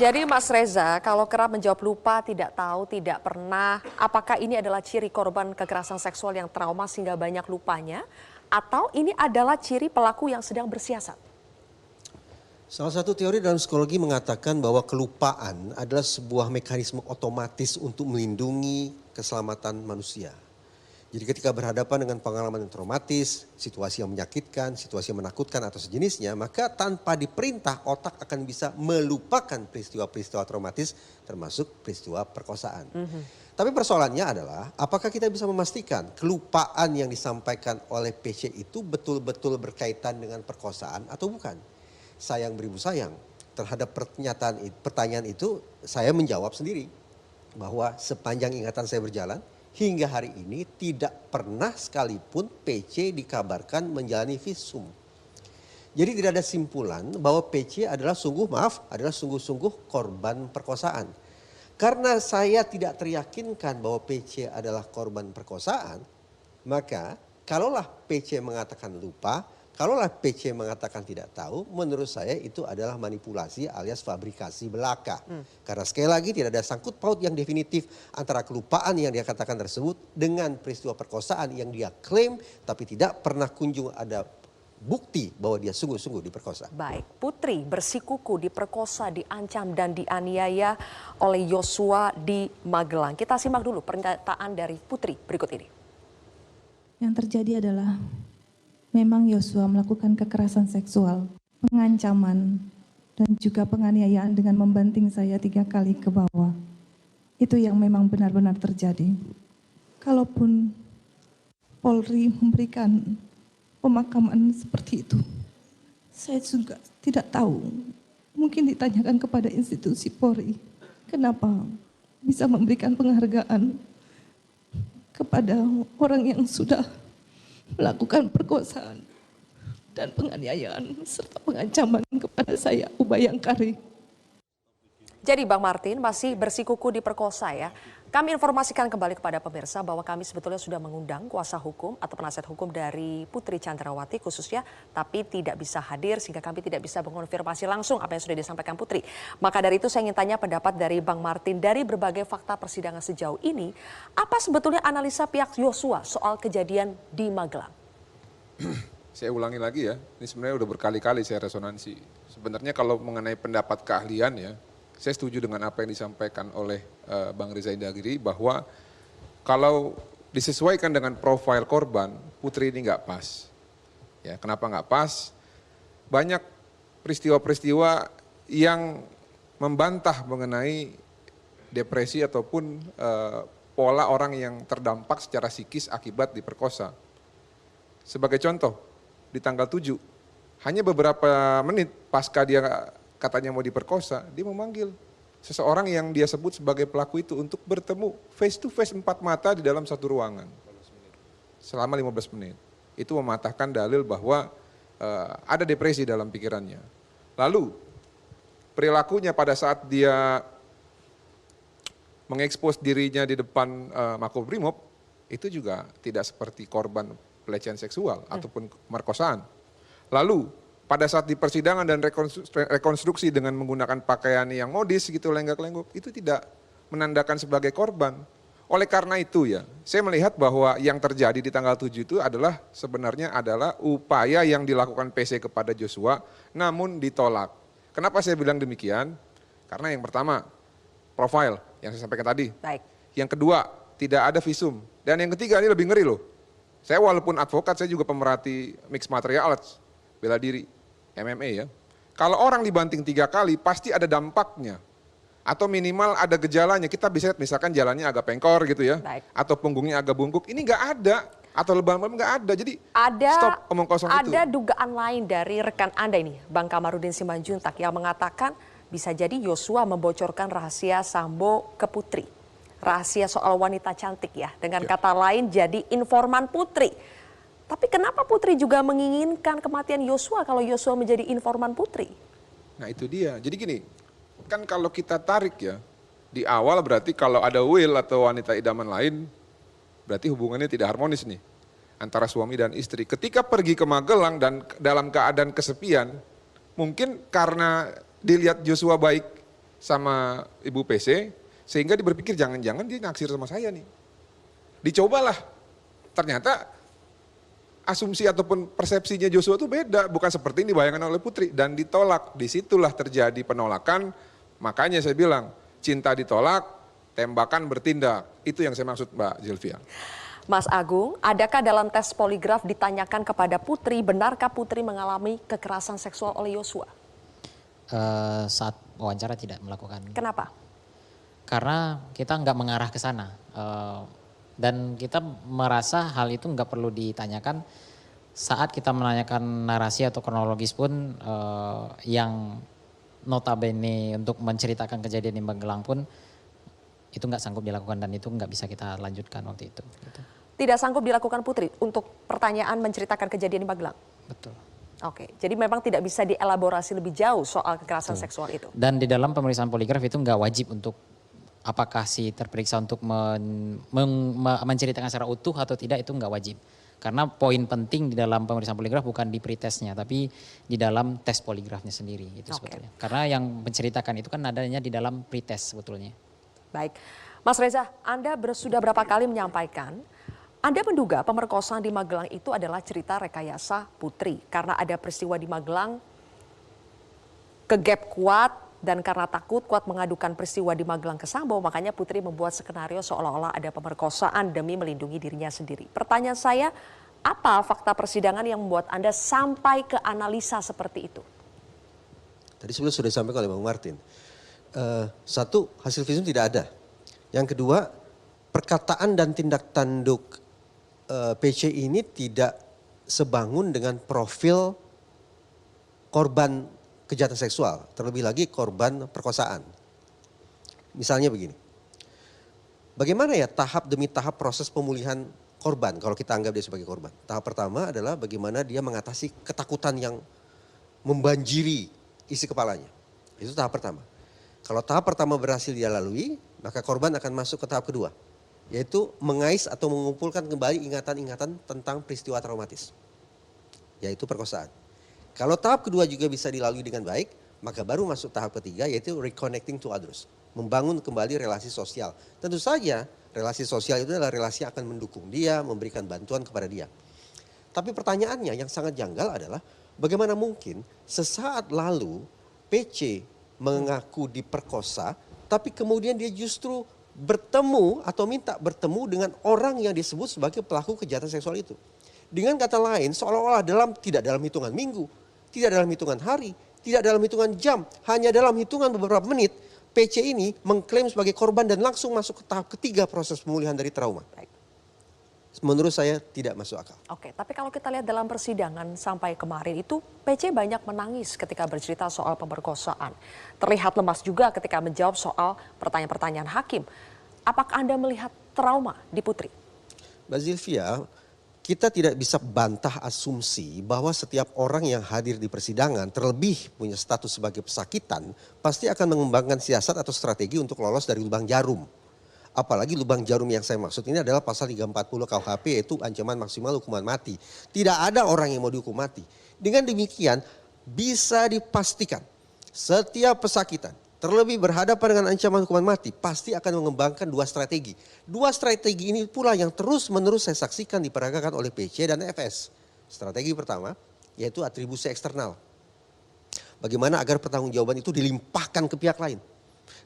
Jadi Mas Reza, kalau kerap menjawab lupa, tidak tahu, tidak pernah, apakah ini adalah ciri korban kekerasan seksual yang trauma sehingga banyak lupanya? Atau ini adalah ciri pelaku yang sedang bersiasat? Salah satu teori dalam psikologi mengatakan bahwa kelupaan adalah sebuah mekanisme otomatis untuk melindungi keselamatan manusia. Jadi ketika berhadapan dengan pengalaman yang traumatis, situasi yang menyakitkan, situasi yang menakutkan atau sejenisnya, maka tanpa diperintah otak akan bisa melupakan peristiwa-peristiwa traumatis termasuk peristiwa perkosaan. Tapi persoalannya adalah apakah kita bisa memastikan kelupaan yang disampaikan oleh PC itu betul-betul berkaitan dengan perkosaan atau bukan? Sayang beribu sayang, terhadap pertanyaan itu saya menjawab sendiri bahwa sepanjang ingatan saya berjalan, hingga hari ini tidak pernah sekalipun PC dikabarkan menjalani visum. Jadi tidak ada simpulan bahwa PC adalah sungguh-sungguh korban perkosaan. Karena saya tidak teryakinkan bahwa PC adalah korban perkosaan, maka kalaulah PC mengatakan lupa, kalaulah PC mengatakan tidak tahu, menurut saya itu adalah manipulasi alias fabrikasi belaka. Karena sekali lagi tidak ada sangkut paut yang definitif antara kelupaan yang dia katakan tersebut dengan peristiwa perkosaan yang dia klaim tapi tidak pernah kunjung ada bukti bahwa dia sungguh-sungguh diperkosa. Baik, Putri bersikuku diperkosa, diancam dan dianiaya oleh Yosua di Magelang. Kita simak dulu pernyataan dari Putri berikut ini. Yang terjadi adalah memang Yosua melakukan kekerasan seksual, pengancaman, dan juga penganiayaan dengan membanting saya 3 kali ke bawah. Itu yang memang benar-benar terjadi. Kalaupun Polri memberikan pemakaman seperti itu, saya juga tidak tahu. Mungkin ditanyakan kepada institusi Polri, kenapa bisa memberikan penghargaan kepada orang yang sudah melakukan perkosaan dan penganiayaan serta pengancaman kepada saya, Ubayangkari. Jadi Bang Martin masih bersikuku diperkosa ya. Kami informasikan kembali kepada pemirsa bahwa kami sebetulnya sudah mengundang kuasa hukum atau penasihat hukum dari Putri Chandrawati khususnya, tapi tidak bisa hadir sehingga kami tidak bisa mengonfirmasi langsung apa yang sudah disampaikan Putri. Maka dari itu saya ingin tanya pendapat dari Bang Martin dari berbagai fakta persidangan sejauh ini, apa sebetulnya analisa pihak Yosua soal kejadian di Magelang? Saya ulangi lagi ya, ini sebenarnya udah berkali-kali saya resonansi. Sebenarnya kalau mengenai pendapat keahlian ya, saya setuju dengan apa yang disampaikan oleh Bang Reza Indragiri bahwa kalau disesuaikan dengan profil korban, Putri ini nggak pas. Ya, kenapa nggak pas? Banyak peristiwa-peristiwa yang membantah mengenai depresi ataupun pola orang yang terdampak secara psikis akibat diperkosa. Sebagai contoh, di tanggal 7, hanya beberapa menit pasca dia katanya mau diperkosa, dia memanggil seseorang yang dia sebut sebagai pelaku itu untuk bertemu face to face 4 mata di dalam satu ruangan selama 15 menit. Itu mematahkan dalil bahwa ada depresi dalam pikirannya. Lalu perilakunya pada saat dia mengekspos dirinya di depan Makobrimob itu juga tidak seperti korban pelecehan seksual ataupun pemerkosaan. Lalu pada saat di persidangan dan rekonstruksi dengan menggunakan pakaian yang modis gitu, lenggak-lenggok, itu tidak menandakan sebagai korban. Oleh karena itu ya, saya melihat bahwa yang terjadi di tanggal 7 itu adalah sebenarnya adalah upaya yang dilakukan PC kepada Joshua, namun ditolak. Kenapa saya bilang demikian? Karena yang pertama, profil yang saya sampaikan tadi. Baik. Yang kedua, tidak ada visum. Dan yang ketiga ini lebih ngeri loh. Saya walaupun advokat, saya juga pemerhati mixed material arts, bela diri. MMA ya, kalau orang dibanting 3 kali pasti ada dampaknya atau minimal ada gejalanya. Kita bisa lihat misalkan jalannya agak pengkor gitu ya. Baik. Atau punggungnya agak bungkuk, ini nggak ada atau lebam-lebam nggak ada. Jadi stop omong kosong itu. Ada dugaan lain dari rekan Anda ini, Bang Kamarudin Simanjuntak yang mengatakan bisa jadi Yosua membocorkan rahasia Sambo ke Putri. Rahasia soal wanita cantik ya, dengan kata lain jadi informan Putri. Tapi kenapa Putri juga menginginkan kematian Yosua kalau Yosua menjadi informan Putri? Nah itu dia, jadi gini, kan kalau kita tarik ya, di awal berarti kalau ada Will atau wanita idaman lain, berarti hubungannya tidak harmonis nih, antara suami dan istri. Ketika pergi ke Magelang dan dalam keadaan kesepian, mungkin karena dilihat Joshua baik sama Ibu PC, sehingga dia berpikir jangan-jangan dia naksir sama saya nih. Dicobalah, ternyata asumsi ataupun persepsinya Joshua itu beda, bukan seperti yang dibayangkan oleh Putri, dan ditolak. Disitulah terjadi penolakan, makanya saya bilang cinta ditolak, tembakan bertindak. Itu yang saya maksud Mbak Zilvia. Mas Agung, adakah dalam tes poligraf ditanyakan kepada Putri, benarkah Putri mengalami kekerasan seksual oleh Yosua? Saat wawancara tidak melakukan. Kenapa? Karena kita nggak mengarah ke sana. Dan kita merasa hal itu nggak perlu ditanyakan saat kita menanyakan narasi atau kronologis pun yang notabene untuk menceritakan kejadian di Magelang pun itu nggak sanggup dilakukan dan itu nggak bisa kita lanjutkan waktu itu. Gitu. Tidak sanggup dilakukan Putri untuk pertanyaan menceritakan kejadian di Magelang? Betul. Oke, jadi memang tidak bisa dielaborasi lebih jauh soal kekerasan seksual itu? Dan di dalam pemeriksaan poligraf itu nggak wajib untuk apakah si terperiksa untuk menceritakan secara utuh atau tidak itu nggak wajib. Karena poin penting di dalam pemeriksaan poligraf bukan di pretestnya tapi di dalam tes poligrafnya sendiri itu sebetulnya. Karena yang menceritakan itu kan adanya di dalam pretest sebetulnya. Baik, Mas Reza, Anda sudah berapa kali menyampaikan, Anda menduga pemerkosaan di Magelang itu adalah cerita rekayasa Putri. Karena ada peristiwa di Magelang, kegap Kuat, dan karena takut Kuat mengadukan peristiwa di Magelang ke Sambo, makanya Putri membuat skenario seolah-olah ada pemerkosaan demi melindungi dirinya sendiri. Pertanyaan saya, apa fakta persidangan yang membuat Anda sampai ke analisa seperti itu? Tadi sebelum sudah disampaikan oleh Bang Martin. Satu, hasil visum tidak ada. Yang kedua, perkataan dan tindak tanduk PC ini tidak sebangun dengan profil korban kejahatan seksual, terlebih lagi korban perkosaan. Misalnya begini, bagaimana ya tahap demi tahap proses pemulihan korban kalau kita anggap dia sebagai korban. Tahap pertama adalah bagaimana dia mengatasi ketakutan yang membanjiri isi kepalanya. Itu tahap pertama. Kalau tahap pertama berhasil dia lalui, maka korban akan masuk ke tahap kedua, yaitu mengais atau mengumpulkan kembali ingatan-ingatan tentang peristiwa traumatis, yaitu perkosaan. Kalau tahap kedua juga bisa dilalui dengan baik, maka baru masuk tahap ketiga, yaitu reconnecting to others, membangun kembali relasi sosial. Tentu saja relasi sosial itu adalah relasi yang akan mendukung dia, memberikan bantuan kepada dia. Tapi pertanyaannya yang sangat janggal adalah bagaimana mungkin sesaat lalu PC mengaku diperkosa, tapi kemudian dia justru bertemu atau minta bertemu dengan orang yang disebut sebagai pelaku kejahatan seksual itu. Dengan kata lain, seolah-olah tidak dalam hitungan minggu, tidak dalam hitungan hari, tidak dalam hitungan jam, hanya dalam hitungan beberapa menit, PC ini mengklaim sebagai korban dan langsung masuk ke tahap ketiga proses pemulihan dari trauma. Baik. Menurut saya tidak masuk akal. Oke, tapi kalau kita lihat dalam persidangan sampai kemarin itu PC banyak menangis ketika bercerita soal pemerkosaan. Terlihat lemas juga ketika menjawab soal pertanyaan-pertanyaan hakim. Apakah Anda melihat trauma di Putri? Mbak Zilvia, kita tidak bisa bantah asumsi bahwa setiap orang yang hadir di persidangan terlebih punya status sebagai pesakitan pasti akan mengembangkan siasat atau strategi untuk lolos dari lubang jarum. Apalagi lubang jarum yang saya maksud ini adalah pasal 340 KUHP, yaitu ancaman maksimal hukuman mati. Tidak ada orang yang mau dihukum mati. Dengan demikian bisa dipastikan setiap pesakitan terlebih berhadapan dengan ancaman hukuman mati pasti akan mengembangkan dua strategi. Dua strategi ini pula yang terus-menerus saya saksikan diperagakan oleh PC dan FS. Strategi pertama yaitu atribusi eksternal. Bagaimana agar pertanggungjawaban itu dilimpahkan ke pihak lain.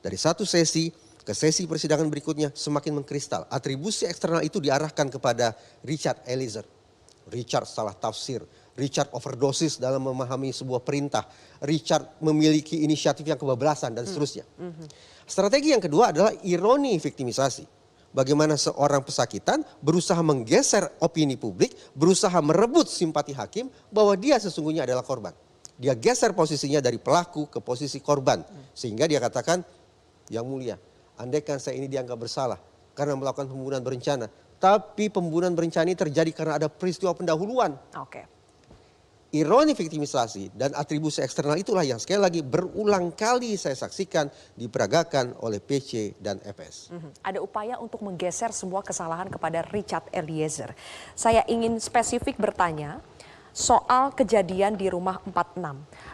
Dari satu sesi ke sesi persidangan berikutnya semakin mengkristal. Atribusi eksternal itu diarahkan kepada Richard Eliezer. Richard salah tafsir. Richard overdosis dalam memahami sebuah perintah. Richard memiliki inisiatif yang kebablasan dan seterusnya. Strategi yang kedua adalah ironi viktimisasi. Bagaimana seorang pesakitan berusaha menggeser opini publik, berusaha merebut simpati hakim bahwa dia sesungguhnya adalah korban. Dia geser posisinya dari pelaku ke posisi korban. Sehingga dia katakan, yang mulia, andaikan saya ini dianggap bersalah karena melakukan pembunuhan berencana. Tapi pembunuhan berencana ini terjadi karena ada peristiwa pendahuluan. Oke. Ironi viktimisasi dan atribusi eksternal itulah yang sekali lagi berulang kali saya saksikan diperagakan oleh PC dan FS. Ada upaya untuk menggeser semua kesalahan kepada Richard Eliezer. Saya ingin spesifik bertanya, soal kejadian di rumah 46.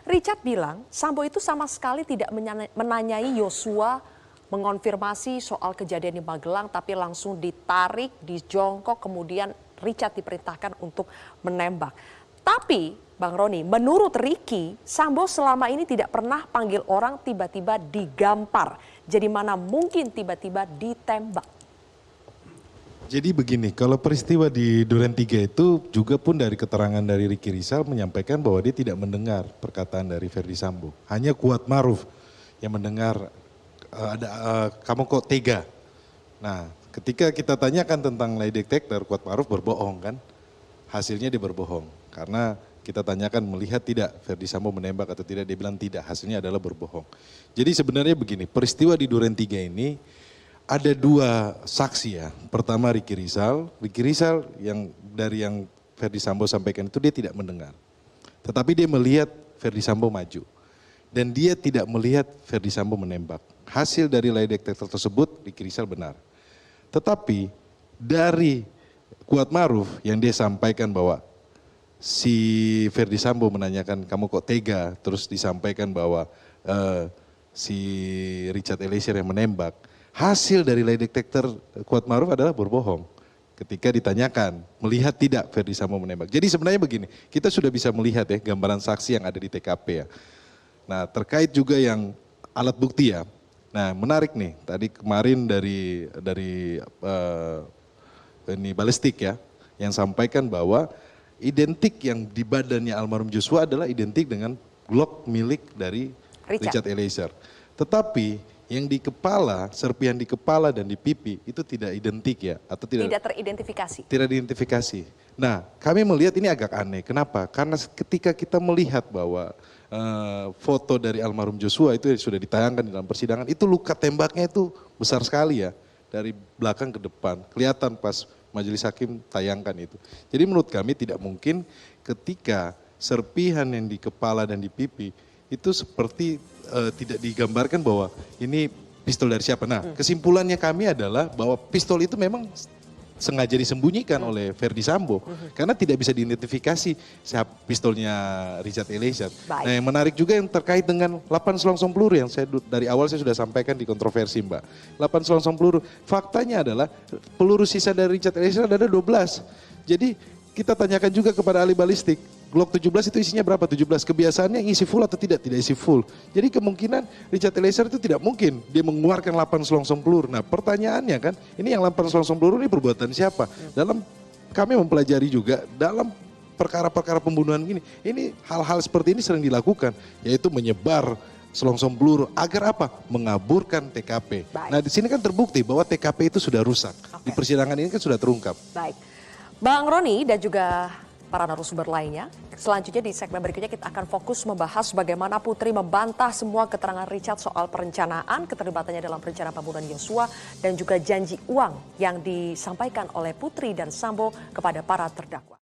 Richard bilang Sambo itu sama sekali tidak menanyai Yosua mengonfirmasi soal kejadian di Magelang, tapi langsung ditarik, dijongkok, kemudian Richard diperintahkan untuk menembak. Tapi Bang Roni, menurut Ricky, Sambo selama ini tidak pernah panggil orang tiba-tiba digampar. Jadi mana mungkin tiba-tiba ditembak? Jadi begini, kalau peristiwa di Duren 3 itu juga pun dari keterangan dari Ricky Rizal menyampaikan bahwa dia tidak mendengar perkataan dari Verdi Sambo. Hanya Kuat Maruf yang mendengar kamu kok tega. Nah, ketika kita tanyakan tentang lie detector, Kuat Maruf berbohong kan? Hasilnya dia berbohong karena kita tanyakan melihat tidak Verdi Sambo menembak atau tidak, dia bilang tidak, hasilnya adalah berbohong. Jadi sebenarnya begini, peristiwa di Duren 3 ini ada dua saksi ya. Pertama Ricky Rizal yang dari yang Verdi Sambo sampaikan itu dia tidak mendengar. Tetapi dia melihat Verdi Sambo maju. Dan dia tidak melihat Verdi Sambo menembak. Hasil dari lie detector tersebut Ricky Rizal benar. Tetapi dari Kuat Maruf yang dia sampaikan bahwa si Verdi Sambo menanyakan kamu kok tega, terus disampaikan bahwa si Richard Eliezer yang menembak. Hasil dari lie detector Kuat Maruf adalah berbohong. Ketika ditanyakan, melihat tidak Verdi Sambo menembak. Jadi sebenarnya begini, kita sudah bisa melihat ya gambaran saksi yang ada di TKP ya. Nah terkait juga yang alat bukti ya. Nah menarik nih, tadi kemarin dari ini balistik ya, yang sampaikan bahwa identik yang di badannya almarhum Joshua adalah identik dengan Glock milik dari Richard Eliezer. Tetapi yang di kepala, serpihan di kepala dan di pipi itu tidak identik ya, atau tidak teridentifikasi. Tidak diidentifikasi. Nah, kami melihat ini agak aneh. Kenapa? Karena ketika kita melihat bahwa foto dari almarhum Joshua itu sudah ditayangkan di dalam persidangan, itu luka tembaknya itu besar sekali ya, dari belakang ke depan. Kelihatan pas majelis hakim tayangkan itu. Jadi menurut kami tidak mungkin ketika serpihan yang di kepala dan di pipi itu seperti tidak digambarkan bahwa ini pistol dari siapa. Nah kesimpulannya kami adalah bahwa pistol itu memang sengaja disembunyikan oleh Verdi Sambo. Karena tidak bisa diidentifikasi pistolnya Richard Eliezer. Nah yang menarik juga yang terkait dengan 8 selongsong peluru yang dari awal saya sudah sampaikan di kontroversi Mbak. 8 selongsong peluru, faktanya adalah peluru sisa dari Richard Eliezer ada 12. Jadi kita tanyakan juga kepada ahli balistik, Glock 17 itu isinya berapa? 17. Kebiasaannya isi full atau tidak? Tidak isi full. Jadi kemungkinan Richard Eliezer itu tidak mungkin dia mengeluarkan 8 selongsong peluru. Nah pertanyaannya kan, ini yang 8 selongsong peluru ini perbuatan siapa? Dalam kami mempelajari juga dalam perkara-perkara pembunuhan gini, ini hal-hal seperti ini sering dilakukan, yaitu menyebar selongsong peluru agar apa? Mengaburkan TKP. Baik. Nah di sini kan terbukti bahwa TKP itu sudah rusak. Di persidangan ini kan sudah terungkap. Baik, Bang Roni dan juga para narasumber lainnya. Selanjutnya di segmen berikutnya kita akan fokus membahas bagaimana Putri membantah semua keterangan Richard soal perencanaan, keterlibatannya dalam perencanaan pembunuhan Yosua, dan juga janji uang yang disampaikan oleh Putri dan Sambo kepada para terdakwa.